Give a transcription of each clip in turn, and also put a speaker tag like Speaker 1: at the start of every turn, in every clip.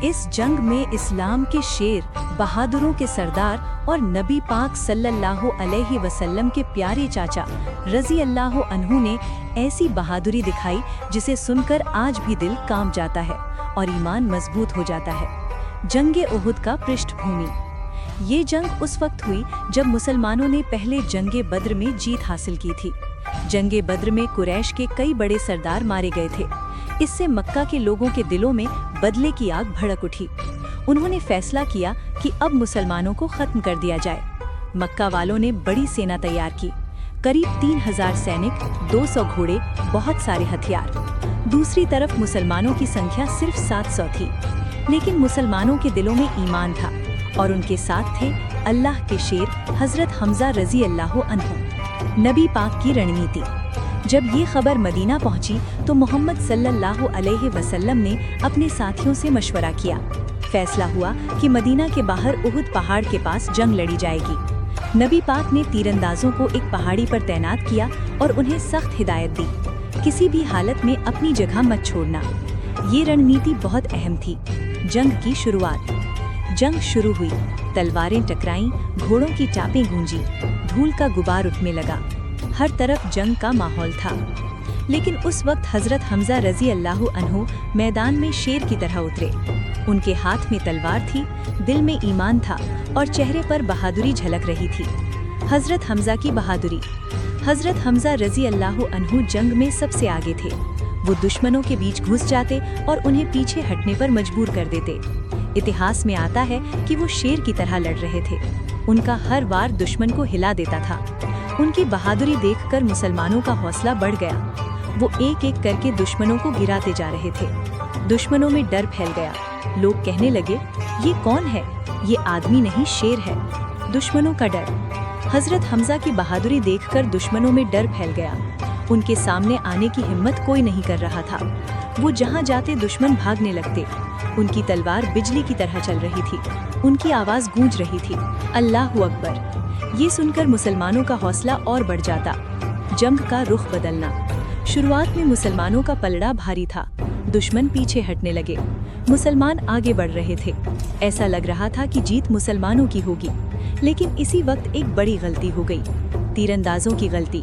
Speaker 1: इस जंग में इस्लाम के शेर, बहादुरों के सरदार और नबी पाक सल्लल्लाहु अलैहि वसल्लम के प्यारे चाचा रज़ी अल्लाह अन्हु ने ऐसी बहादुरी दिखाई जिसे सुनकर आज भी दिल कांप जाता है और ईमान मजबूत हो जाता है। जंग उहुद का पृष्ठभूमि। ये जंग उस वक्त हुई जब मुसलमानों ने पहले जंग बद्र में जीत हासिल की थी। जंग बद्र में कुरैश के कई बड़े सरदार मारे गए थे। इससे मक्का के लोगों के दिलों में बदले की आग भड़क उठी। उन्होंने फैसला किया कि अब मुसलमानों को खत्म कर दिया जाए। मक्का वालों ने बड़ी सेना तैयार की, करीब 3000 सैनिक, 200 घोड़े, बहुत सारे हथियार। दूसरी तरफ मुसलमानों की संख्या सिर्फ 700 थी, लेकिन मुसलमानों के दिलों में ईमान था और उनके साथ थे अल्लाह के शेर हजरत हमजा रज़ी अल्लाह अन्हु। नबी पाक की रणनीति। जब ये खबर मदीना पहुंची तो मोहम्मद सल्लल्लाहु अलैहि वसल्लम ने अपने साथियों से मशवरा किया। फैसला हुआ कि मदीना के बाहर उहुद पहाड़ के पास जंग लड़ी जाएगी। नबी पाक ने तीरंदाजों को एक पहाड़ी पर तैनात किया और उन्हें सख्त हिदायत दी, किसी भी हालत में अपनी जगह मत छोड़ना। ये रणनीति बहुत अहम थी। जंग की शुरुआत। जंग शुरू हुई, तलवारें टकराईं, घोड़ों की टापें गूंजी, धूल का गुबार उठने लगा। हर तरफ जंग का माहौल था। लेकिन उस वक्त हजरत हमजा रज़ी अल्लाह अन्हु मैदान में शेर की तरह उतरे। उनके हाथ में तलवार थी, दिल में ईमान था और चेहरे पर बहादुरी झलक रही थी। हजरत हमजा की बहादुरी। हजरत हमजा रज़ी अल्लाह अन्हु जंग में सबसे आगे थे। वो दुश्मनों के बीच घुस जाते और उन्हें पीछे हटने पर मजबूर कर देते। इतिहास में आता है कि वो शेर की तरह लड़ रहे थे। उनका हर वार दुश्मन को हिला देता था। उनकी बहादुरी देखकर मुसलमानों का हौसला बढ़ गया। वो एक एक करके दुश्मनों को गिराते जा रहे थे। दुश्मनों में डर फैल गया। लोग कहने लगे, ये कौन है? ये आदमी नहीं, शेर है। दुश्मनों का डर। हजरत हमजा की बहादुरी देखकर दुश्मनों में डर फैल गया। उनके सामने आने की हिम्मत कोई नहीं कर रहा था। वो जहाँ जाते दुश्मन भागने लगते। उनकी तलवार बिजली की तरह चल रही थी। उनकी आवाज गूंज रही थी, अल्लाहु अकबर। ये सुनकर मुसलमानों का हौसला और बढ़ जाता। जंग का रुख बदलना। शुरुआत में मुसलमानों का पलड़ा भारी था। दुश्मन पीछे हटने लगे, मुसलमान आगे बढ़ रहे थे। ऐसा लग रहा था कि जीत मुसलमानों की होगी। लेकिन इसी वक्त एक बड़ी गलती हो गई, तीरंदाजों की गलती।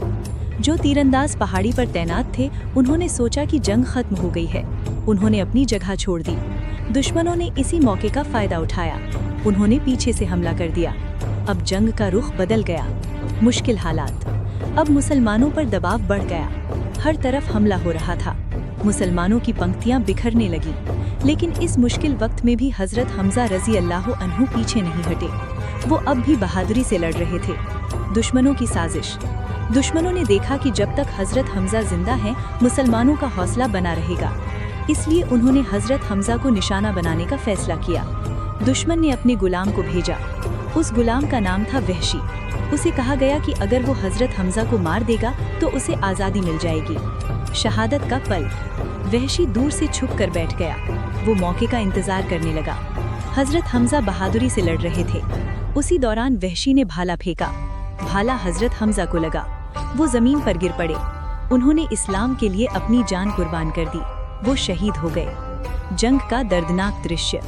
Speaker 1: जो तीरंदाज पहाड़ी पर तैनात थे, उन्होंने सोचा कि जंग खत्म हो गई है। उन्होंने अपनी जगह छोड़ दी। दुश्मनों ने इसी मौके का फायदा उठाया। उन्होंने पीछे से हमला कर दिया। अब जंग का रुख बदल गया। मुश्किल हालात। अब मुसलमानों पर दबाव बढ़ गया। हर तरफ हमला हो रहा था। मुसलमानों की पंक्तियां बिखरने लगी। लेकिन इस मुश्किल वक्त में भी हजरत हमजा रज़ी अल्लाह अन्हु पीछे नहीं हटे। वो अब भी बहादुरी से लड़ रहे थे। दुश्मनों की साजिश। दुश्मनों ने देखा कि जब तक हजरत हमजा जिंदा हैं, मुसलमानों का हौसला बना रहेगा। इसलिए उन्होंने हजरत हमजा को निशाना बनाने का फैसला किया। दुश्मन ने अपने गुलाम को भेजा। उस गुलाम का नाम था वहशी। उसे कहा गया कि अगर वो हजरत हमजा को मार देगा तो उसे आज़ादी मिल जाएगी। शहादत का पल। वहशी दूर से छुप कर बैठ गया। वो मौके का इंतजार करने लगा। हजरत हमजा बहादुरी से लड़ रहे थे। उसी दौरान वहशी ने भाला फेंका। भाला हजरत हमजा को लगा। वो जमीन पर गिर पड़े। उन्होंने इस्लाम के लिए अपनी जान कुर्बान कर दी। वो शहीद हो गए। जंग का दर्दनाक दृश्य।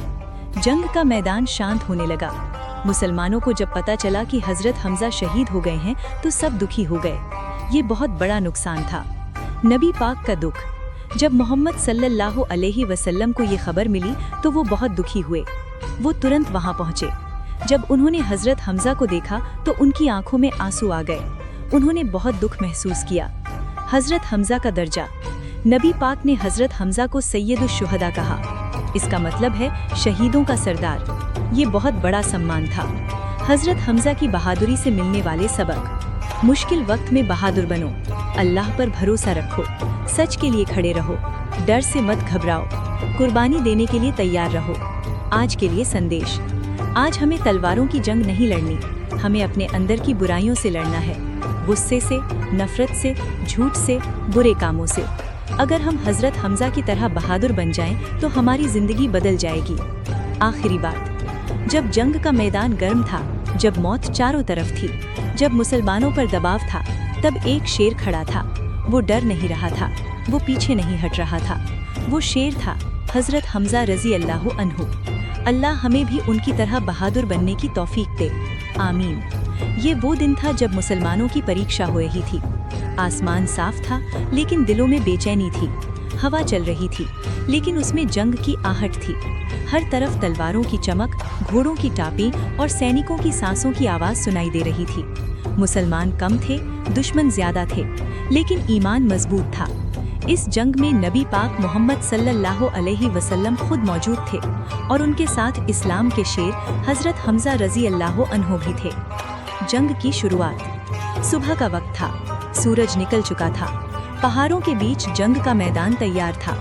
Speaker 1: जंग का मैदान शांत होने लगा। मुसलमानों को जब पता चला कि हजरत हमजा शहीद हो गए हैं तो सब दुखी हो गए। ये बहुत बड़ा नुकसान था। नबी पाक का दुख। जब मोहम्मद सल्लल्लाहु अलैहि वसल्लम को ये खबर मिली तो वो बहुत दुखी हुए। वो तुरंत वहां पहुंचे। जब उन्होंने हजरत हमजा को देखा तो उनकी आंखों में आंसू आ गए। उन्होंने बहुत दुख महसूस किया। हजरत हमजा का दर्जा। नबी पाक ने हजरत हमजा को सैयदुश शुहदा कहा। इसका मतलब है शहीदों का सरदार। ये बहुत बड़ा सम्मान था। हजरत हमजा की बहादुरी से मिलने वाले सबक। मुश्किल वक्त में बहादुर बनो। अल्लाह पर भरोसा रखो। सच के लिए खड़े रहो। डर से मत घबराओ। कुर्बानी देने के लिए तैयार रहो। आज के लिए संदेश। आज हमें तलवारों की जंग नहीं लड़नी। हमें अपने अंदर की बुराइयों से लड़ना है। गुस्से से, नफरत से, झूठ से, बुरे कामों से। अगर हम हजरत हमजा की तरह बहादुर बन जाएं, तो हमारी जिंदगी बदल जाएगी। आखिरी बात। जब जंग का मैदान गर्म था, जब मौत चारों तरफ थी, जब मुसलमानों पर दबाव था, तब एक शेर खड़ा था। वो डर नहीं रहा था। वो पीछे नहीं हट रहा था। वो शेर था हजरत हमजा रजी अल्लाह अन्हु। अल्लाह हमें भी उनकी तरह बहादुर बनने की तौफीक दे, आमीन। ये वो दिन था जब मुसलमानों की परीक्षा हो रही थी। आसमान साफ था, लेकिन दिलों में बेचैनी थी। हवा चल रही थी, लेकिन उसमें जंग की आहट थी। हर तरफ तलवारों की चमक, घोड़ों की टापी और सैनिकों की सांसों की आवाज़ सुनाई दे रही थी। मुसलमान कम थे, दुश्मन ज्यादा थे, लेकिन ईमान मजबूत था। इस जंग में नबी पाक मोहम्मद सल्लल्लाहु अलैहि वसल्लम खुद मौजूद थे और उनके साथ इस्लाम के शेर हजरत हमजा रजी अल्लाह अन्हु भी थे। जंग की शुरुआत सुबह का वक्त था। सूरज निकल चुका था। पहाड़ों के बीच जंग का मैदान तैयार था।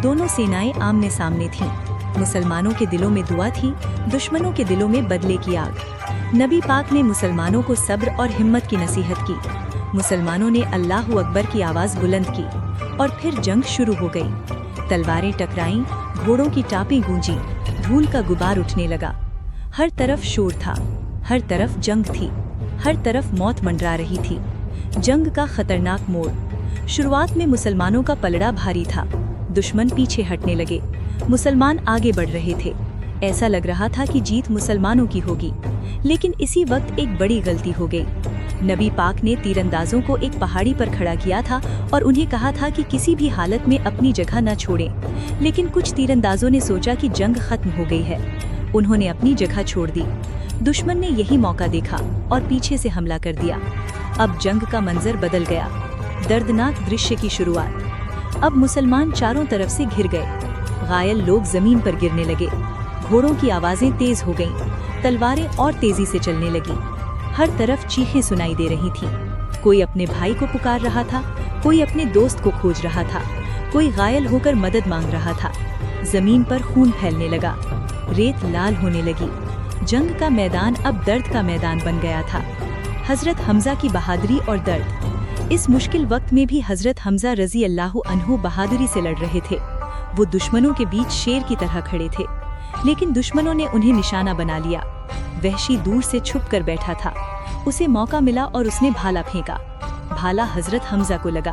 Speaker 1: दोनों सेनाएं आमने सामने थीं। मुसलमानों के दिलों में दुआ थी, दुश्मनों के दिलों में बदले की आग। नबी पाक ने मुसलमानों को सब्र और हिम्मत की नसीहत की। मुसलमानों ने अल्लाहु अकबर की आवाज़ बुलंद की और फिर जंग शुरू हो गई। तलवारें टकराईं, घोड़ों की टापें गूंजी, धूल का गुबार उठने लगा। हर तरफ शोर था, हर तरफ जंग थी, हर तरफ मौत मंडरा रही थी। जंग का खतरनाक मोड़। शुरुआत में मुसलमानों का पलड़ा भारी था। दुश्मन पीछे हटने लगे, मुसलमान आगे बढ़ रहे थे। ऐसा लग रहा था कि जीत मुसलमानों की होगी, लेकिन इसी वक्त एक बड़ी गलती हो गई। नबी पाक ने तीरंदाजों को एक पहाड़ी पर खड़ा किया था और उन्हें कहा था कि किसी भी हालत में अपनी जगह न छोड़ें। लेकिन कुछ तीरंदाजों ने सोचा कि जंग खत्म हो गई है। उन्होंने अपनी जगह छोड़ दी। दुश्मन ने यही मौका देखा और पीछे से हमला कर दिया। अब जंग का मंजर बदल गया। दर्दनाक दृश्य की शुरुआत। अब मुसलमान चारों तरफ से घिर गए। घायल लोग जमीन पर गिरने लगे। घोड़ों की आवाजें तेज हो गईं, तलवारें और तेजी से चलने लगी। हर तरफ चीखें सुनाई दे रही थीं। कोई अपने भाई को पुकार रहा था, कोई अपने दोस्त को खोज रहा था, कोई घायल होकर मदद मांग रहा था। जमीन पर खून फैलने लगा, रेत लाल होने लगी। जंग का मैदान अब दर्द का मैदान बन गया था। हजरत हमजा की बहादुरी और दर्द। इस मुश्किल वक्त में भी हजरत हमजा रजी अल्लाह अन्हु बहादुरी से लड़ रहे थे। वो दुश्मनों के बीच शेर की तरह खड़े थे, लेकिन दुश्मनों ने उन्हें निशाना बना लिया। वहशी दूर से छुप कर बैठा था। उसे मौका मिला और उसने भाला फेंका। भाला हजरत हमजा को लगा।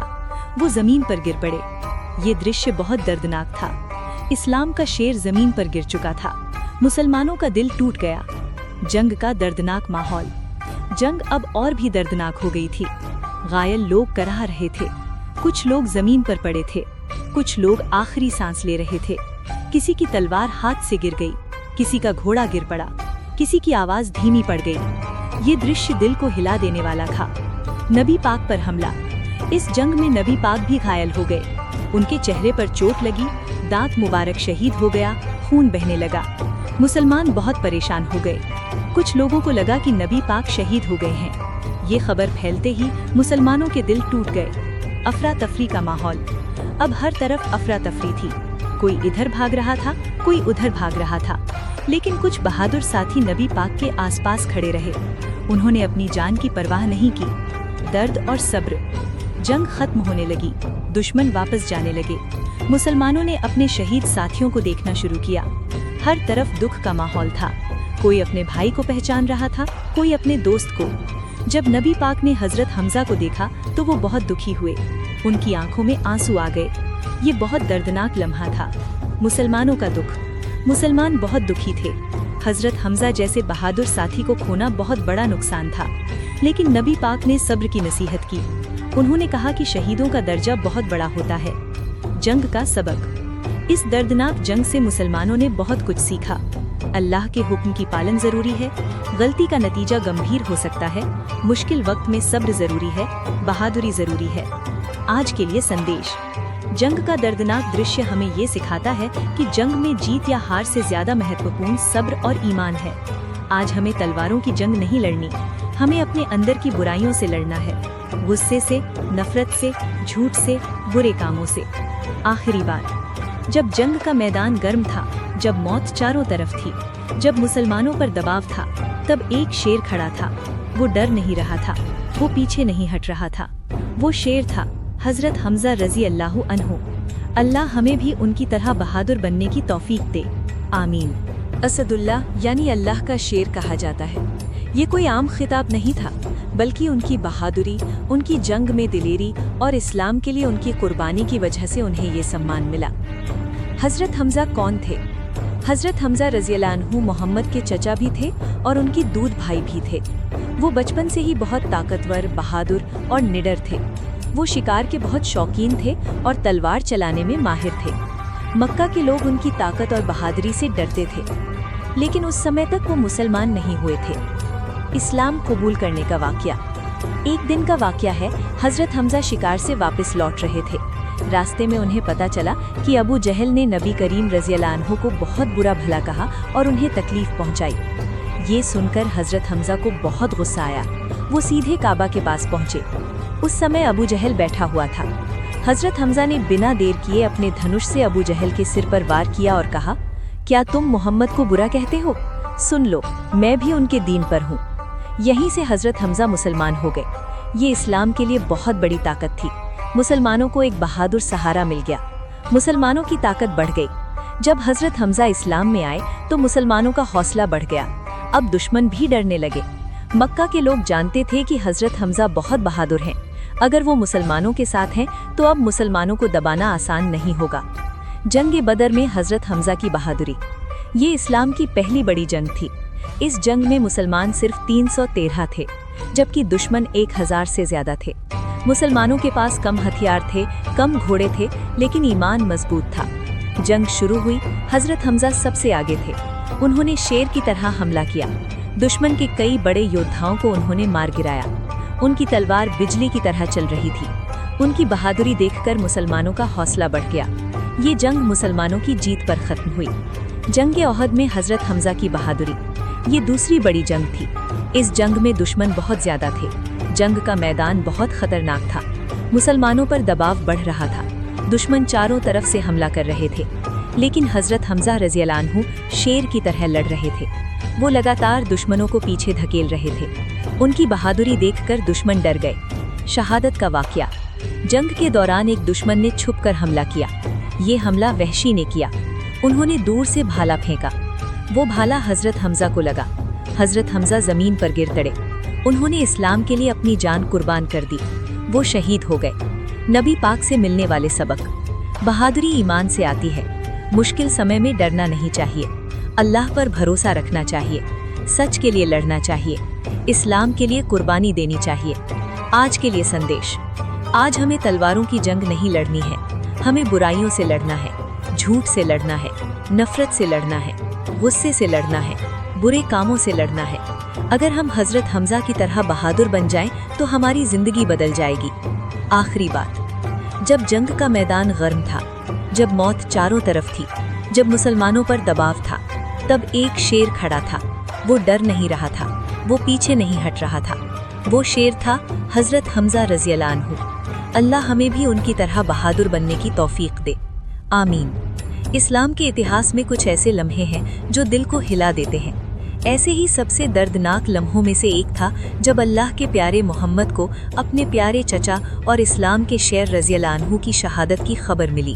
Speaker 1: वो जमीन पर गिर पड़े। ये दृश्य बहुत दर्दनाक था। इस्लाम का शेर जमीन पर गिर चुका था। मुसलमानों का दिल टूट गया। जंग का दर्दनाक माहौल। जंग अब और भी दर्दनाक हो गई थी। घायल लोग कराह रहे थे। कुछ लोग जमीन पर पड़े थे, कुछ लोग आखिरी सांस ले रहे थे। किसी की तलवार हाथ से गिर गई, किसी का घोड़ा गिर पड़ा, किसी की आवाज धीमी पड़ गई। ये दृश्य दिल को हिला देने वाला था। नबी पाक पर हमला। इस जंग में नबी पाक भी घायल हो गए। उनके चेहरे पर चोट लगी, दांत मुबारक शहीद हो गया, खून बहने लगा। मुसलमान बहुत परेशान हो गए। कुछ लोगों को लगा कि नबी पाक शहीद हो गए हैं। ये खबर फैलते ही मुसलमानों के दिल टूट गए। अफरा तफरी का माहौल। अब हर तरफ अफरा तफरी थी। कोई इधर भाग रहा था, कोई उधर भाग रहा था। लेकिन कुछ बहादुर साथी नबी पाक के आसपास खड़े रहे। उन्होंने अपनी जान की परवाह नहीं की। दर्द और सब्र। जंग खत्म होने लगी, दुश्मन वापस जाने लगे। मुसलमानों ने अपने शहीद साथियों को देखना शुरू किया। हर तरफ दुख का माहौल था। कोई अपने भाई को पहचान रहा था, कोई अपने दोस्त को। जब नबी पाक ने हजरत हमजा को देखा तो वो बहुत दुखी हुए। उनकी आंखों में आंसू आ गए। ये बहुत दर्दनाक लम्हा था। मुसलमानों का दुख। मुसलमान बहुत दुखी थे। हजरत हमजा जैसे बहादुर साथी को खोना बहुत बड़ा नुकसान था। लेकिन नबी पाक ने सब्र की नसीहत की। उन्होंने कहा कि शहीदों का दर्जा बहुत बड़ा होता है। जंग का सबक। इस दर्दनाक जंग से मुसलमानों ने बहुत कुछ सीखा। अल्लाह के हुक्म की पालन जरूरी है। गलती का नतीजा गंभीर हो सकता है। मुश्किल वक्त में सब्र जरूरी है, बहादुरी जरूरी है। आज के लिए संदेश। जंग का दर्दनाक दृश्य हमें ये सिखाता है कि जंग में जीत या हार से ज्यादा महत्वपूर्ण सब्र और ईमान है। आज हमें तलवारों की जंग नहीं लड़नी, हमें अपने अंदर की बुराइयों से लड़ना है। गुस्से से, नफरत से, झूठ से, बुरे कामों से। आखिरी बार, जब जंग का मैदान गर्म था, जब मौत चारों तरफ थी, जब मुसलमानों पर दबाव था, तब एक शेर खड़ा था। वो डर नहीं रहा था, वो पीछे नहीं हट रहा था। वो शेर था हजरत हमजा रजी अल्लाह अन्हु। अल्लाह हमें भी उनकी तरह बहादुर बनने की तौफीक दे, आमीन। असदुल्लाह यानी अल्लाह का शेर कहा जाता है। ये कोई आम खिताब नहीं था, बल्कि उनकी बहादुरी, उनकी जंग में दिलेरी और इस्लाम के लिए उनकी कुर्बानी की वजह से उन्हें ये सम्मान मिला। हजरत हमजा कौन थे? हजरत हमजा रज़ियल्लाहु अन्हु मोहम्मद के चचा भी थे और उनके दूध भाई भी थे। वो बचपन से ही बहुत ताकतवर, बहादुर और निडर थे। वो शिकार के बहुत शौकीन थे और तलवार चलाने में माहिर थे। मक्का के लोग उनकी ताकत और बहादुरी से डरते थे, लेकिन उस समय तक वो मुसलमान नहीं हुए थे। इस्लाम कबूल करने का वाक़या। एक दिन का वाक़या है, हजरत हमजा शिकार से वापस लौट रहे थे। रास्ते में उन्हें पता चला कि अबू जहल ने नबी करीम रज़ियल्लाहु अन्हु को बहुत बुरा भला कहा और उन्हें तकलीफ पहुंचाई। ये सुनकर हजरत हमजा को बहुत गुस्सा आया। वो सीधे काबा के पास पहुंचे। उस समय अबू जहल बैठा हुआ था। हजरत हमजा ने बिना देर किए अपने धनुष से अबू जहल के सिर पर वार किया और कहा, क्या तुम मोहम्मद को बुरा कहते हो? सुन लो, मैं भी उनके दीन पर हूँ। यहीं से हजरत हमजा मुसलमान हो गए। ये इस्लाम के लिए बहुत बड़ी ताकत थी। मुसलमानों को एक बहादुर सहारा मिल गया। मुसलमानों की ताकत बढ़ गई। जब हजरत हमजा इस्लाम में आए तो मुसलमानों का हौसला बढ़ गया। अब दुश्मन भी डरने लगे। मक्का के लोग जानते थे कि हजरत हमजा बहुत बहादुर हैं। अगर वो मुसलमानों के साथ हैं तो अब मुसलमानों को दबाना आसान नहीं होगा। जंग बदर में हजरत हमजा की बहादुरी। ये इस्लाम की पहली बड़ी जंग थी। इस जंग में मुसलमान सिर्फ 313 थे, जबकि दुश्मन 1000 से ज्यादा थे। मुसलमानों के पास कम हथियार थे, कम घोड़े थे, लेकिन ईमान मजबूत था। जंग शुरू हुई। हजरत हमजा सबसे आगे थे। उन्होंने शेर की तरह हमला किया। दुश्मन के कई बड़े योद्धाओं को उन्होंने मार गिराया। उनकी तलवार बिजली की तरह चल रही थी। उनकी बहादुरी देखकर मुसलमानों का हौसला बढ़ गया। ये जंग मुसलमानों की जीत पर खत्म हुई। जंग ओहद में हजरत हमजा की बहादुरी। ये दूसरी बड़ी जंग थी। इस जंग में दुश्मन बहुत ज्यादा थे। जंग का मैदान बहुत खतरनाक था। मुसलमानों पर दबाव बढ़ रहा था। दुश्मन चारों तरफ से हमला कर रहे थे, लेकिन हजरत हमजा रज़ियल्लाहु अन्हु शेर की तरह लड़ रहे थे। वो लगातार दुश्मनों को पीछे धकेल रहे थे। उनकी बहादुरी देखकर दुश्मन डर गए। शहादत का वाक़या। जंग के दौरान एक दुश्मन ने छुपकर हमला किया। ये हमला वहशी ने किया। उन्होंने दूर से भाला फेंका। वो भाला हजरत हमजा को लगा। हजरत हमजा जमीन पर गिर पड़े। उन्होंने इस्लाम के लिए अपनी जान कुर्बान कर दी। वो शहीद हो गए। नबी पाक से मिलने वाले सबक। बहादुरी ईमान से आती है। मुश्किल समय में डरना नहीं चाहिए। अल्लाह पर भरोसा रखना चाहिए। सच के लिए लड़ना चाहिए। इस्लाम के लिए कुर्बानी देनी चाहिए। आज के लिए संदेश। आज हमें तलवारों की जंग नहीं लड़नी है। हमें बुराइयों से लड़ना है, झूठ से लड़ना है, नफरत से लड़ना है, गुस्से से लड़ना है, बुरे कामों से लड़ना है। अगर हम हजरत हमजा की तरह बहादुर बन जाएं तो हमारी जिंदगी बदल जाएगी। आखिरी बात। जब जंग का मैदान गर्म था, जब मौत चारों तरफ थी, जब मुसलमानों पर दबाव था, तब एक शेर खड़ा था। वो डर नहीं रहा था, वो पीछे नहीं हट रहा था। वो शेर था हजरत हमजा रज़ियल्लाहु अन्हु। अल्लाह हमें भी उनकी तरह बहादुर बनने की तौफीक दे। आमीन। इस्लाम के इतिहास में कुछ ऐसे लम्हे हैं जो दिल को हिला देते हैं। ऐसे ही सबसे दर्दनाक लम्हों में से एक था जब अल्लाह के प्यारे मोहम्मद को अपने प्यारे चचा और इस्लाम के शेर रज़ियल्लाहु अन्हु की शहादत की खबर मिली।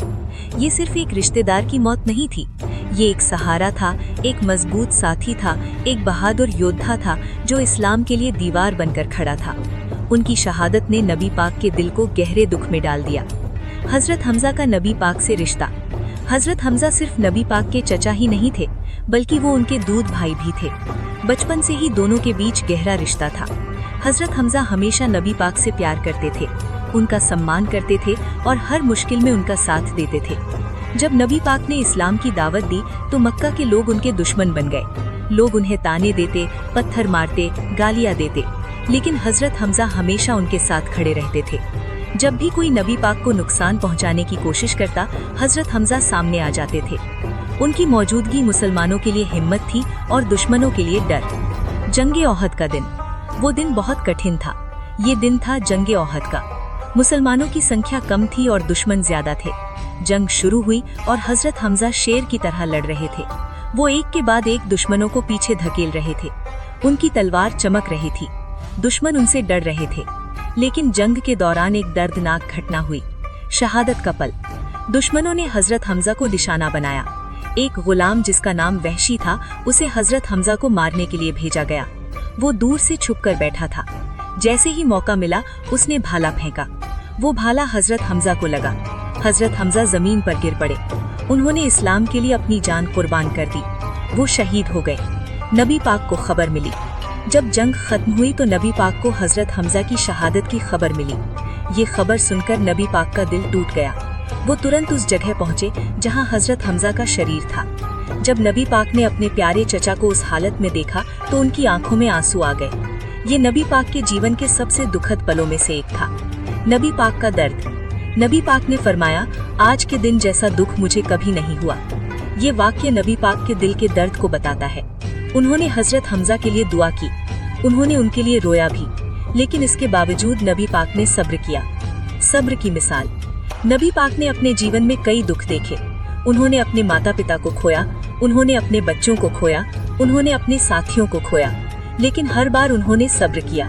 Speaker 1: ये सिर्फ एक रिश्तेदार की मौत नहीं थी। ये एक सहारा था, एक मजबूत साथी था, एक बहादुर योद्धा था जो इस्लाम के लिए दीवार बनकर खड़ा था। उनकी शहादत ने नबी पाक के दिल को गहरे दुख में डाल दिया। हजरत हमजा का नबी पाक से रिश्ता। हजरत हमजा सिर्फ नबी पाक के चचा ही नहीं थे, बल्कि वो उनके दूध भाई भी थे। बचपन से ही दोनों के बीच गहरा रिश्ता था। हजरत हमजा हमेशा नबी पाक से प्यार करते थे, उनका सम्मान करते थे और हर मुश्किल में उनका साथ देते थे। जब नबी पाक ने इस्लाम की दावत दी तो मक्का के लोग उनके दुश्मन बन गए। लोग उन्हें ताने देते, पत्थर मारते, गालियां देते, लेकिन हजरत हमजा हमेशा उनके साथ खड़े रहते थे। जब भी कोई नबी पाक को नुकसान पहुंचाने की कोशिश करता, हजरत हमजा सामने आ जाते थे। उनकी मौजूदगी मुसलमानों के लिए हिम्मत थी और दुश्मनों के लिए डर। जंग ओहद का दिन। वो दिन बहुत कठिन था। ये दिन था जंग ओहद का। मुसलमानों की संख्या कम थी और दुश्मन ज्यादा थे। जंग शुरू हुई और हजरत हमजा शेर की तरह लड़ रहे थे। वो एक के बाद एक दुश्मनों को पीछे धकेल रहे थे। उनकी तलवार चमक रही थी। दुश्मन उनसे डर रहे थे। लेकिन जंग के दौरान एक दर्दनाक घटना हुई। शहादत का पल। दुश्मनों ने हजरत हमजा को निशाना बनाया। एक गुलाम जिसका नाम वहशी था, उसे हजरत हमजा को मारने के लिए भेजा गया। वो दूर से छुपकर बैठा था। जैसे ही मौका मिला उसने भाला फेंका। वो भाला हजरत हमजा को लगा। हजरत हमजा जमीन पर गिर पड़े।
Speaker 2: उन्होंने इस्लाम के लिए अपनी जान कुर्बान कर दी। वो शहीद हो गए। नबी पाक को खबर मिली। जब जंग खत्म हुई तो नबी पाक को हजरत हमजा की शहादत की खबर मिली। ये खबर सुनकर नबी पाक का दिल टूट गया। वो तुरंत उस जगह पहुँचे जहाँ हजरत हमजा का शरीर था। जब नबी पाक ने अपने प्यारे चचा को उस हालत में देखा तो उनकी आंखों में आंसू आ गए। ये नबी पाक के जीवन के सबसे दुखद पलों में से एक था। नबी पाक का दर्द। नबी पाक ने फरमाया, आज के दिन जैसा दुख मुझे कभी नहीं हुआ। ये वाक्य नबी पाक के दिल के दर्द को बताता है। उन्होंने हजरत हमजा के लिए दुआ की। उन्होंने उनके लिए रोया भी, लेकिन इसके बावजूद नबी पाक ने सब्र किया। सब्र की मिसाल। नबी पाक ने अपने जीवन में कई दुख देखे। उन्होंने अपने माता पिता को खोया, उन्होंने अपने बच्चों को खोया, उन्होंने अपने साथियों को खोया, लेकिन हर बार उन्होंने सब्र किया।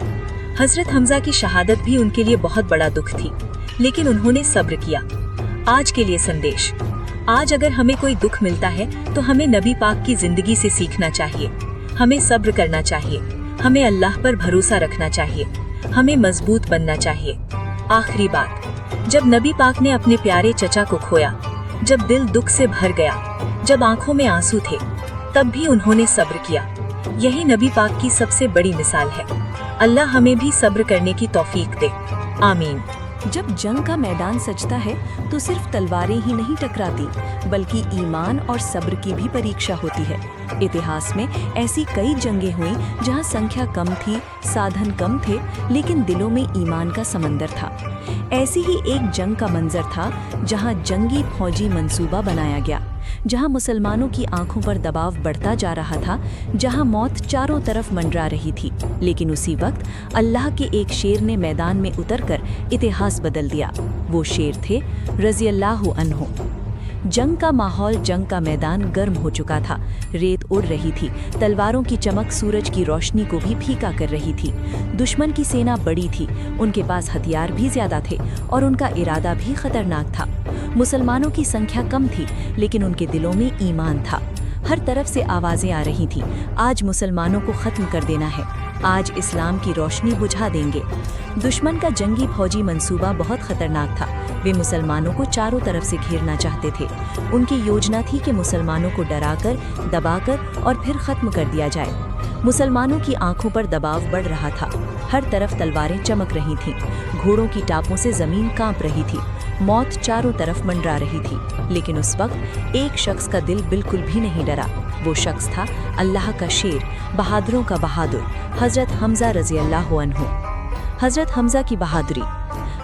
Speaker 2: हजरत हमजा की शहादत भी उनके लिए बहुत बड़ा दुख थी, लेकिन उन्होंने सब्र किया। आज के लिए संदेश। आज अगर हमें कोई दुख मिलता है तो हमें नबी पाक की जिंदगी से सीखना चाहिए। हमें सब्र करना चाहिए, हमें अल्लाह पर भरोसा रखना चाहिए, हमें मजबूत बनना चाहिए। आखिरी बात, जब नबी पाक ने अपने प्यारे चचा को खोया, जब दिल दुख से भर गया, जब आंखों में आंसू थे, तब भी उन्होंने सब्र किया। यही नबी पाक की सबसे बड़ी मिसाल है। अल्लाह हमें भी सब्र करने की तौफीक दे। आमीन।
Speaker 1: जब जंग का मैदान सजता है तो सिर्फ तलवारें ही नहीं टकराती, बल्कि ईमान और सब्र की भी परीक्षा होती है। इतिहास में ऐसी कई जंगें हुई जहां संख्या कम थी, साधन कम थे, लेकिन दिलों में ईमान का समंदर था। ऐसी ही एक जंग का मंजर था जहां जंगी फौजी मंसूबा बनाया गया, जहां मुसलमानों की आंखों पर दबाव बढ़ता जा रहा था, जहां मौत चारों तरफ मंडरा रही थी। लेकिन उसी वक्त अल्लाह के एक शेर ने मैदान में उतरकर इतिहास बदल दिया। वो शेर थे रज़ियल्लाहु अन्हु। जंग का माहौल, जंग का मैदान गर्म हो चुका था। रेत उड़ रही थी, तलवारों की चमक सूरज की रोशनी को भी फीका कर रही थी। दुश्मन की सेना बड़ी थी, उनके पास हथियार भी ज्यादा थे और उनका इरादा भी खतरनाक था। मुसलमानों की संख्या कम थी, लेकिन उनके दिलों में ईमान था। हर तरफ से आवाजें आ रही थी, आज मुसलमानों को खत्म कर देना है, आज इस्लाम की रोशनी बुझा देंगे। दुश्मन का जंगी फौजी मंसूबा बहुत खतरनाक था। वे मुसलमानों को चारों तरफ से घेरना चाहते थे। उनकी योजना थी कि मुसलमानों को डराकर, दबाकर और फिर खत्म कर दिया जाए। मुसलमानों की आंखों पर दबाव बढ़ रहा था। हर तरफ तलवारें चमक रही थीं, घोड़ों की टापों से जमीन कांप रही थी, मौत चारों तरफ मंडरा रही थी। लेकिन उस वक्त एक शख्स का दिल बिल्कुल भी नहीं डरा। वो शख्स था अल्लाह का शेर, बहादुरों का बहादुर, हजरत हमजा रज़ियल्लाहु अन्हु। हजरत हमजा की बहादुरी।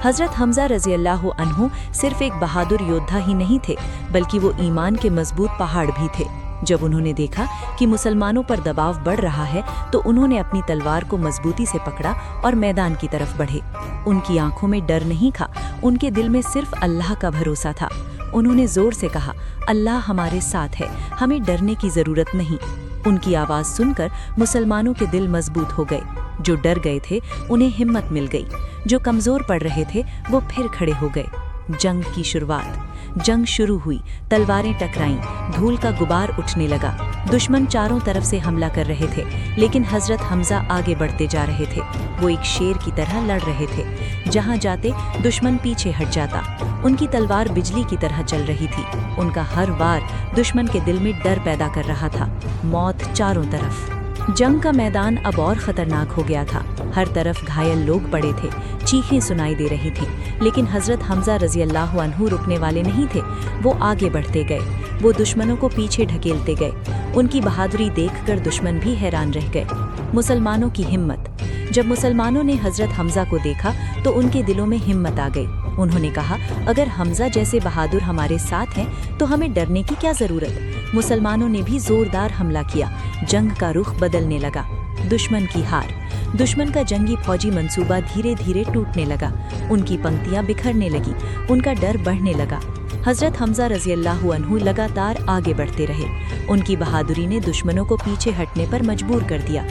Speaker 1: हजरत हमजा रज़ियल्लाहु अन्हु सिर्फ एक बहादुर योद्धा ही नहीं थे, बल्कि वो ईमान के मजबूत पहाड़ भी थे। जब उन्होंने देखा कि मुसलमानों पर दबाव बढ़ रहा है तो उन्होंने अपनी तलवार को मजबूती से पकड़ा और मैदान की तरफ बढ़े। उनकी आंखों में डर नहीं था, उनके दिल में सिर्फ अल्लाह का भरोसा था। उन्होंने जोर से कहा, अल्लाह हमारे साथ है, हमें डरने की जरूरत नहीं। उनकी आवाज सुनकर मुसलमानों के दिल मजबूत हो गए। जो डर गए थे उन्हें हिम्मत मिल गई, जो कमजोर पड़ रहे थे वो फिर खड़े हो गए। जंग की शुरुआत। जंग शुरू हुई, तलवारें टकराईं, धूल का गुबार उठने लगा। दुश्मन चारों तरफ से हमला कर रहे थे, लेकिन हजरत हमजा आगे बढ़ते जा रहे थे। वो एक शेर की तरह लड़ रहे थे। जहां जाते दुश्मन पीछे हट जाता। उनकी तलवार बिजली की तरह चल रही थी। उनका हर वार दुश्मन के दिल में डर पैदा कर रहा था। मौत चारों तरफ। जंग का मैदान अब और खतरनाक हो गया था। हर तरफ घायल लोग पड़े थे, चीखें सुनाई दे रही थी, लेकिन हजरत हमजा रज़ियल्लाहु अन्हु रुकने वाले नहीं थे। वो आगे बढ़ते गए, वो दुश्मनों को पीछे ढकेलते गए। उनकी बहादुरी देखकर दुश्मन भी हैरान रह गए। मुसलमानों की हिम्मत। जब मुसलमानों ने हजरत हमजा को देखा तो उनके दिलों में हिम्मत आ गई। उन्होंने कहा, अगर हमजा जैसे बहादुर हमारे साथ हैं तो हमें डरने की क्या जरूरत। मुसलमानों ने भी जोरदार हमला किया। जंग का रुख बदलने लगा। दुश्मन की हार। दुश्मन का जंगी फौजी मंसूबा धीरे धीरे टूटने लगा। उनकी पंक्तियां बिखरने लगी, उनका डर बढ़ने लगा। हजरत हमजा रज़ियल्लाहु अन्हु लगातार आगे बढ़ते रहे। उनकी बहादुरी ने दुश्मनों को पीछे हटने पर मजबूर कर दिया।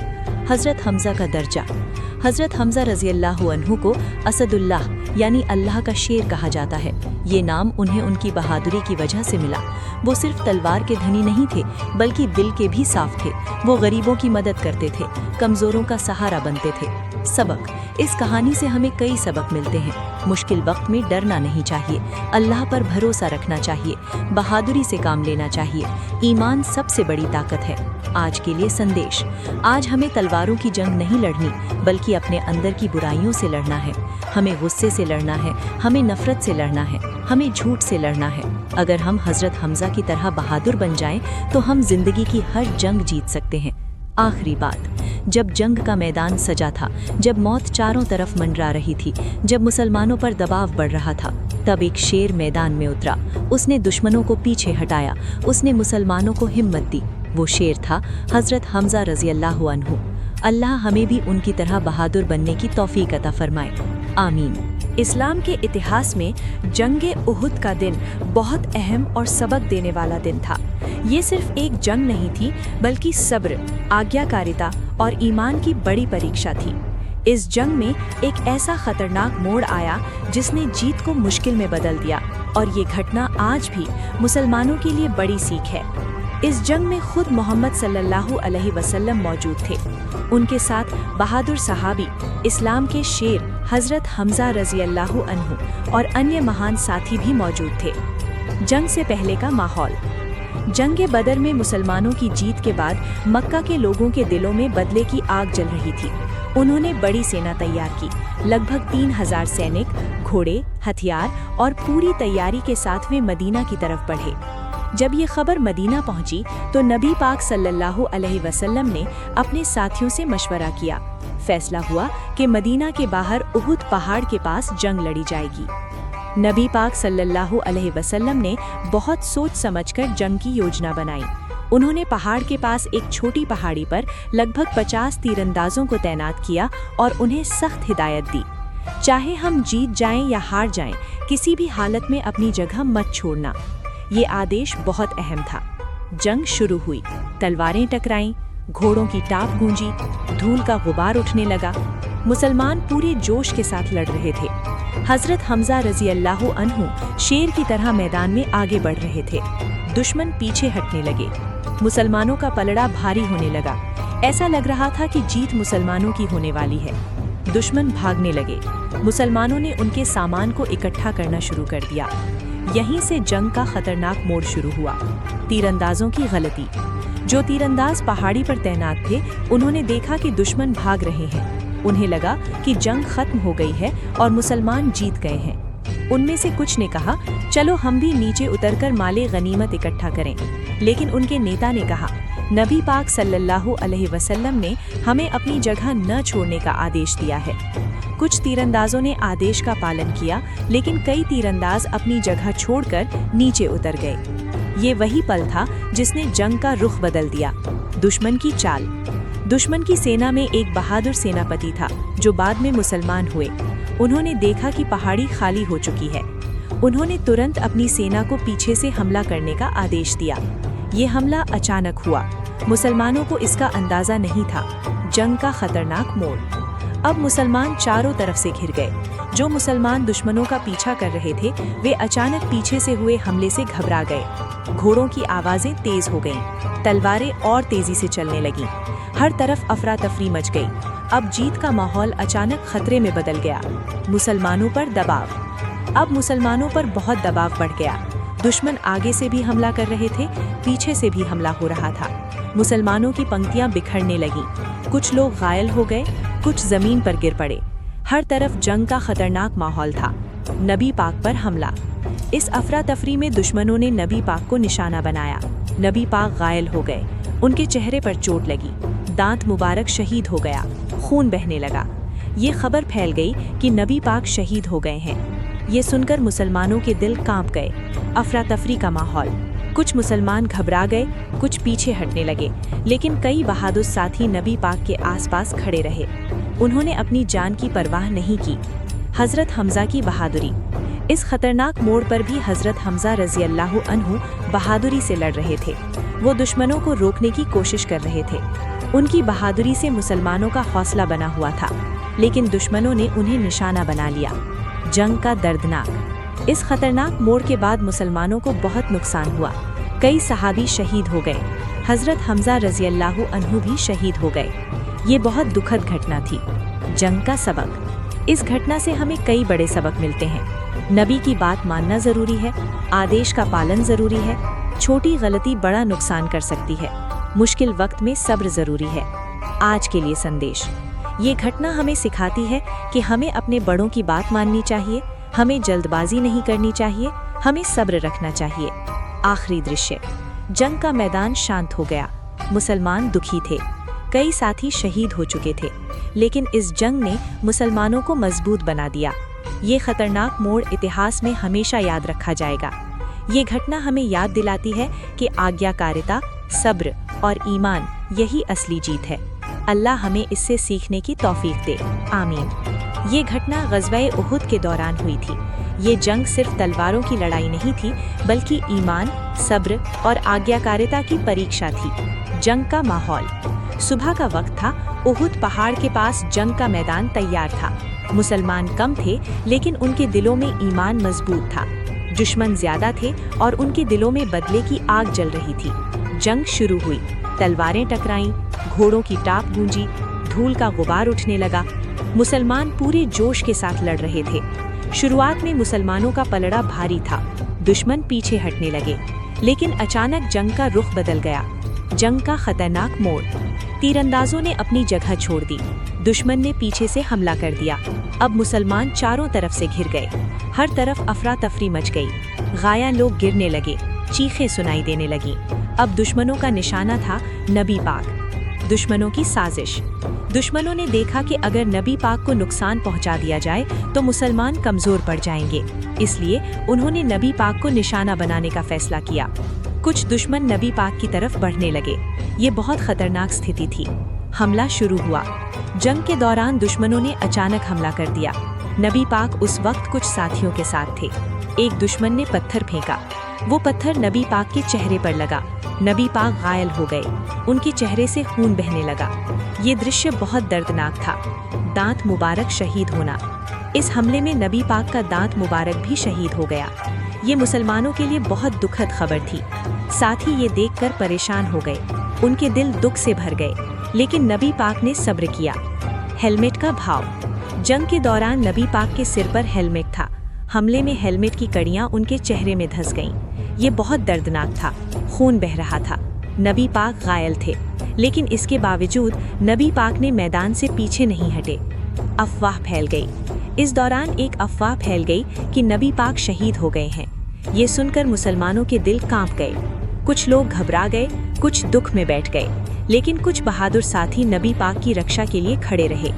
Speaker 1: हजरत हमजा का दर्जा। हजरत हमजा रजी अल्लाह अन्हु को असदुल्लाह यानी अल्लाह का शेर कहा जाता है। ये नाम उन्हें उनकी बहादुरी की वजह से मिला। वो सिर्फ तलवार के धनी नहीं थे, बल्कि दिल के भी साफ थे। वो गरीबों की मदद करते थे, कमजोरों का सहारा बनते थे। सबक, इस कहानी से हमें कई सबक मिलते हैं। मुश्किल वक्त में डरना नहीं चाहिए, अल्लाह पर भरोसा रखना चाहिए, बहादुरी से काम लेना चाहिए। ईमान सबसे बड़ी ताकत है। आज के लिए संदेश, आज हमें तलवारों की जंग नहीं लड़नी, बल्कि अपने अंदर की बुराइयों से लड़ना है। हमें गुस्से से लड़ना है, हमें नफरत से लड़ना है, हमें झूठ से लड़ना है। अगर हम हजरत हमजा की तरह बहादुर बन जाएं, तो हम जिंदगी की हर जंग जीत सकते हैं। आखिरी बात, जब जंग का मैदान सजा था, जब मौत चारों तरफ मंडरा रही थी, जब मुसलमानों पर दबाव बढ़ रहा था, तब एक शेर मैदान में उतरा। उसने दुश्मनों को पीछे हटाया, उसने मुसलमानों को हिम्मत दी। वो शेर था हजरत हमजा रजी अल्लाह अन्हु। अल्लाह हमें भी उनकी तरह बहादुर बनने की तौफीक अता फरमाए, आमीन। इस्लाम के इतिहास में जंगे उहुद का दिन बहुत अहम और सबक देने वाला दिन था। ये सिर्फ एक जंग नहीं थी, बल्कि सब्र, आज्ञाकारिता और ईमान की बड़ी परीक्षा थी। इस जंग में एक ऐसा खतरनाक मोड़ आया जिसने जीत को मुश्किल में बदल दिया, और ये घटना आज भी मुसलमानों के लिए बड़ी सीख है। इस जंग में खुद मोहम्मद सल्लल्लाहु अलैहि वसल्लम मौजूद थे। उनके साथ बहादुर सहाबी, इस्लाम के शेर हजरत हमजा रजी अल्लाह अन्हु और अन्य महान साथी भी मौजूद थे। जंग से पहले का माहौल। जंगे बदर में मुसलमानों की जीत के बाद मक्का के लोगों के दिलों में बदले की आग जल रही थी। उन्होंने बड़ी सेना तैयार की, लगभग 3000 सैनिक, घोड़े, हथियार और पूरी तैयारी के साथ वे मदीना की तरफ बढ़े। जब ये खबर मदीना पहुंची, तो नबी पाक सल्लल्लाहु अलैहि वसल्लम ने अपने साथियों से मशवरा किया। फैसला हुआ कि मदीना के बाहर उहुद पहाड़ के पास जंग लड़ी जाएगी। नबी पाक सल्लल्लाहु अलैहि वसल्लम ने बहुत सोच समझकर जंग की योजना बनाई। उन्होंने पहाड़ के पास एक छोटी पहाड़ी पर लगभग 50 तीरंदाजों को तैनात किया और उन्हें सख्त हिदायत दी, चाहे हम जीत जाएं या हार जाएं, किसी भी हालत में अपनी जगह मत छोड़ना। ये आदेश बहुत अहम था। जंग शुरू हुई, तलवारें टकराईं, घोड़ों की टाप गूंजी, धूल का गुबार उठने लगा। मुसलमान पूरे जोश के साथ लड़ रहे थे। हजरत हमजा रजी अल्लाह अन्हु शेर की तरह मैदान में आगे बढ़ रहे थे। दुश्मन पीछे हटने लगे। मुसलमानों का पलड़ा भारी होने लगा। ऐसा लग रहा था कि जीत मुसलमानों की होने वाली है। दुश्मन भागने लगे। मुसलमानों ने उनके सामान को इकट्ठा करना शुरू कर दिया। यहीं से जंग का खतरनाक मोड़ शुरू हुआ। तीरंदाजों की गलती। जो तीरंदाज पहाड़ी पर तैनात थे, उन्होंने देखा कि दुश्मन भाग रहे हैं। उन्हें लगा कि जंग खत्म हो गई है और मुसलमान जीत गए हैं। उनमें से कुछ ने कहा, चलो हम भी नीचे उतरकर माले गनीमत इकट्ठा करें। लेकिन उनके नेता ने कहा, नबी पाक सल्लल्लाहु अलैहि वसल्लम ने हमें अपनी जगह न छोड़ने का आदेश दिया है। कुछ तीरंदाजों ने आदेश का पालन किया, लेकिन कई तीरंदाज अपनी जगह छोड़कर नीचे उतर गए। ये वही पल था जिसने जंग का रुख बदल दिया। दुश्मन की चाल। दुश्मन की सेना में एक बहादुर सेनापति था, जो बाद में मुसलमान हुए। उन्होंने देखा कि पहाड़ी खाली हो चुकी है। उन्होंने तुरंत अपनी सेना को पीछे से हमला करने का आदेश दिया। ये हमला अचानक हुआ। मुसलमानों को इसका अंदाजा नहीं था। जंग का खतरनाक मोड़। अब मुसलमान चारों तरफ से घिर गए। जो मुसलमान दुश्मनों का पीछा कर रहे थे, वे अचानक पीछे से हुए हमले से घबरा गए। घोड़ों की आवाजें तेज हो गईं, तलवारें और तेजी से चलने लगीं। हर तरफ अफरा तफरी मच गई। अब जीत का माहौल अचानक खतरे में बदल गया। मुसलमानों पर दबाव। अब मुसलमानों पर बहुत दबाव बढ़ गया। दुश्मन आगे से भी हमला कर रहे थे, पीछे से भी हमला हो रहा था। मुसलमानों की पंक्तियां बिखरने लगीं। कुछ लोग घायल हो गए, कुछ जमीन पर गिर पड़े। हर तरफ जंग का खतरनाक माहौल था। नबी पाक पर हमला। इस अफरा तफरी में दुश्मनों ने नबी पाक को निशाना बनाया। नबी पाक घायल हो गए। उनके चेहरे पर चोट लगी। दांत मुबारक शहीद हो गया। खून बहने लगा। ये खबर फैल गई कि नबी पाक शहीद हो गए हैं। ये सुनकर मुसलमानों के दिल कांप गए। अफरा तफरी का माहौल। कुछ मुसलमान घबरा गए, कुछ पीछे हटने लगे, लेकिन कई बहादुर साथी नबी पाक के आसपास खड़े रहे। उन्होंने अपनी जान की परवाह नहीं की। हजरत हमजा की बहादुरी। इस खतरनाक मोड़ पर भी हजरत हमजा रजी अल्लाह अन्हु बहादुरी से लड़ रहे थे। वो दुश्मनों को रोकने की कोशिश कर रहे थे। उनकी बहादुरी से मुसलमानों का हौसला बना हुआ था। लेकिन दुश्मनों ने उन्हें निशाना बना लिया। जंग का दर्दनाक। इस खतरनाक मोड़ के बाद मुसलमानों को बहुत नुकसान हुआ। कई सहाबी शहीद हो गए। हजरत हमजा रज़ी अल्लाहु अन्हु भी शहीद हो गए। ये बहुत दुखद घटना थी। जंग का सबक। इस घटना से हमें कई बड़े सबक मिलते हैं। नबी की बात मानना जरूरी है, आदेश का पालन जरूरी है। छोटी गलती बड़ा नुकसान कर सकती है। मुश्किल वक्त में सब्र जरूरी है। आज के लिए संदेश। ये घटना हमें सिखाती है कि हमें अपने बड़ों की बात माननी चाहिए, हमें जल्दबाजी नहीं करनी चाहिए, हमें सब्र रखना चाहिए। आखिरी दृश्य। जंग का मैदान शांत हो गया। मुसलमान दुखी थे। कई साथी शहीद हो चुके थे, लेकिन इस जंग ने मुसलमानों को मजबूत बना दिया। ये खतरनाक मोड़ इतिहास में हमेशा याद रखा जाएगा। ये घटना हमें याद दिलाती है कि आज्ञाकारिता, सब्र और ईमान यही असली जीत है। अल्लाह हमें इससे सीखने की तौफीक दे, आमीन। ये घटना ग़ज़वा उहुद के दौरान हुई थी। ये जंग सिर्फ तलवारों की लड़ाई नहीं थी, बल्कि ईमान, सब्र और आज्ञाकारिता की परीक्षा थी। जंग का माहौल। सुबह का वक्त था। उहुद पहाड़ के पास जंग का मैदान तैयार था। मुसलमान कम थे, लेकिन उनके दिलों में ईमान मजबूत था। दुश्मन ज्यादा थे और उनके दिलों में बदले की आग जल रही थी। जंग शुरू हुई। तलवारें टकराईं, घोड़ों की टाप गूंजी, धूल का गुबार उठने लगा। मुसलमान पूरे जोश के साथ लड़ रहे थे। शुरुआत में मुसलमानों का पलड़ा भारी था। दुश्मन पीछे हटने लगे, लेकिन अचानक जंग का रुख बदल गया। जंग का खतरनाक मोड़। तीरंदाजों ने अपनी जगह छोड़ दी। दुश्मन ने पीछे से हमला कर दिया। अब मुसलमान चारों तरफ से घिर गए। हर तरफ अफरा तफरी मच गई। घायल लोग गिरने लगे, चीखें सुनाई देने लगीं। अब दुश्मनों का निशाना था नबी पाक। दुश्मनों की साजिश। दुश्मनों ने देखा कि अगर नबी पाक को नुकसान पहुंचा दिया जाए तो मुसलमान कमजोर पड़ जाएंगे। इसलिए उन्होंने नबी पाक को निशाना बनाने का फैसला किया। कुछ दुश्मन नबी पाक की तरफ बढ़ने लगे। ये बहुत खतरनाक स्थिति थी। हमला शुरू हुआ। जंग के दौरान दुश्मनों ने अचानक हमला कर दिया। नबी पाक उस वक्त कुछ साथियों के साथ थे। एक दुश्मन ने पत्थर फेंका। वो पत्थर नबी पाक के चेहरे पर लगा। नबी पाक घायल हो गए। उनके चेहरे से खून बहने लगा। ये दृश्य बहुत दर्दनाक था। दांत मुबारक शहीद होना। इस हमले में नबी पाक का दांत मुबारक भी शहीद हो गया। ये मुसलमानों के लिए बहुत दुखद खबर थी। साथी ये देखकर परेशान हो गए। उनके दिल दुख से भर गए, लेकिन नबी पाक ने सब्र किया। हेलमेट का भाव। जंग के दौरान नबी पाक के सिर पर हेलमेट था। हमले में हेलमेट की कड़ियां उनके चेहरे में धंस गईं। ये बहुत दर्दनाक था। खून बह रहा था। नबी पाक घायल थे, लेकिन इसके बावजूद नबी पाक ने मैदान से पीछे नहीं हटे। अफवाह फैल गई। इस दौरान एक अफवाह फैल गई कि नबी पाक शहीद हो गए हैं। ये सुनकर मुसलमानों के दिल कांप गए। कुछ लोग घबरा गए, कुछ दुख में बैठ गए, लेकिन कुछ बहादुर साथी नबी पाक की रक्षा के लिए खड़े रहे।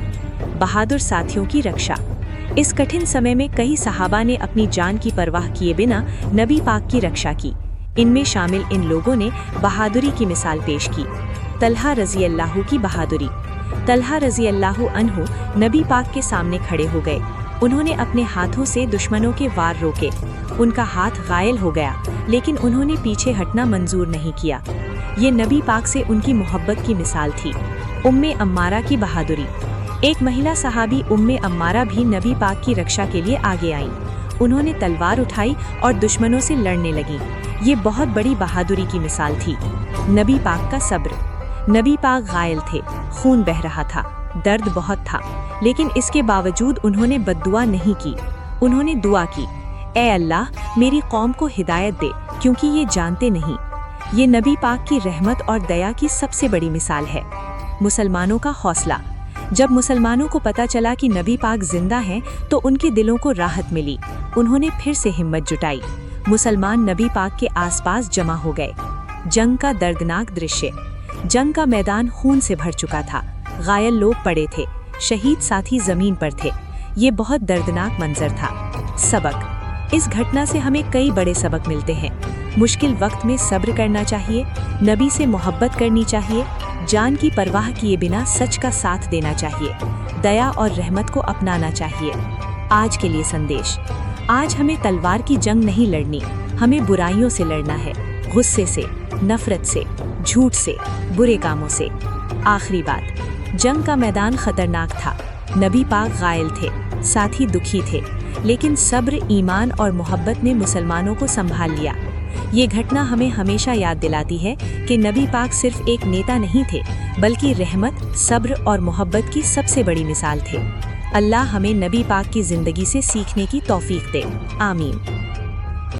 Speaker 1: बहादुर साथियों की रक्षा। इस कठिन समय में कई सहाबा ने अपनी जान की परवाह किए बिना नबी पाक की रक्षा की। इनमें शामिल इन लोगों ने बहादुरी की मिसाल पेश की। तलहा रज़ी अल्लाहु की बहादुरी। तलहा रज़ी अल्लाहु अन्हु नबी पाक के सामने खड़े हो गए। उन्होंने अपने हाथों से दुश्मनों के वार रोके। उनका हाथ घायल हो गया, लेकिन उन्होंने पीछे हटना मंजूर नहीं किया। ये नबी पाक से उनकी मोहब्बत की मिसाल थी। उम्मे अम्मारा की बहादुरी। एक महिला सहाबी उम्मे अम्मारा भी नबी पाक की रक्षा के लिए आगे आईं। उन्होंने तलवार उठाई और दुश्मनों से लड़ने लगीं। ये बहुत बड़ी बहादुरी की मिसाल थी। नबी पाक का सब्र। नबी पाक घायल थे, खून बह रहा था, दर्द बहुत था, लेकिन इसके बावजूद उन्होंने बद्दुआ नहीं की। उन्होंने दुआ की, ए अल्लाह मेरी कौम को हिदायत दे, क्योंकि ये जानते नहीं। ये नबी पाक की रहमत और दया की सबसे बड़ी मिसाल है। मुसलमानों का हौसला। जब मुसलमानों को पता चला कि नबी पाक जिंदा हैं, तो उनके दिलों को राहत मिली। उन्होंने फिर से हिम्मत जुटाई। मुसलमान नबी पाक के आसपास जमा हो गए। जंग का दर्दनाक दृश्य। जंग का मैदान खून से भर चुका था। घायल लोग पड़े थे, शहीद साथी जमीन पर थे। ये बहुत दर्दनाक मंजर था। सबक। इस घटना से हमें कई बड़े सबक मिलते हैं। मुश्किल वक्त में सब्र करना चाहिए, नबी से मोहब्बत करनी चाहिए, जान की परवाह किए बिना सच का साथ देना चाहिए, दया और रहमत को अपनाना चाहिए। आज के लिए संदेश। आज हमें तलवार की जंग नहीं लड़नी, हमें बुराइयों से लड़ना है, गुस्से से, नफरत से, झूठ से, बुरे कामों से। आखिरी बात, जंग का मैदान खतरनाक था, नबी पाक घायल थे, साथ ही दुखी थे, लेकिन सब्र, ईमान और मोहब्बत ने मुसलमानों को संभाल लिया। ये घटना हमें हमेशा याद दिलाती है कि नबी पाक सिर्फ एक नेता नहीं थे, बल्कि रहमत, सब्र और मोहब्बत की सबसे बड़ी मिसाल थे। अल्लाह हमें नबी पाक की जिंदगी से सीखने की तौफीक दे। आमीन।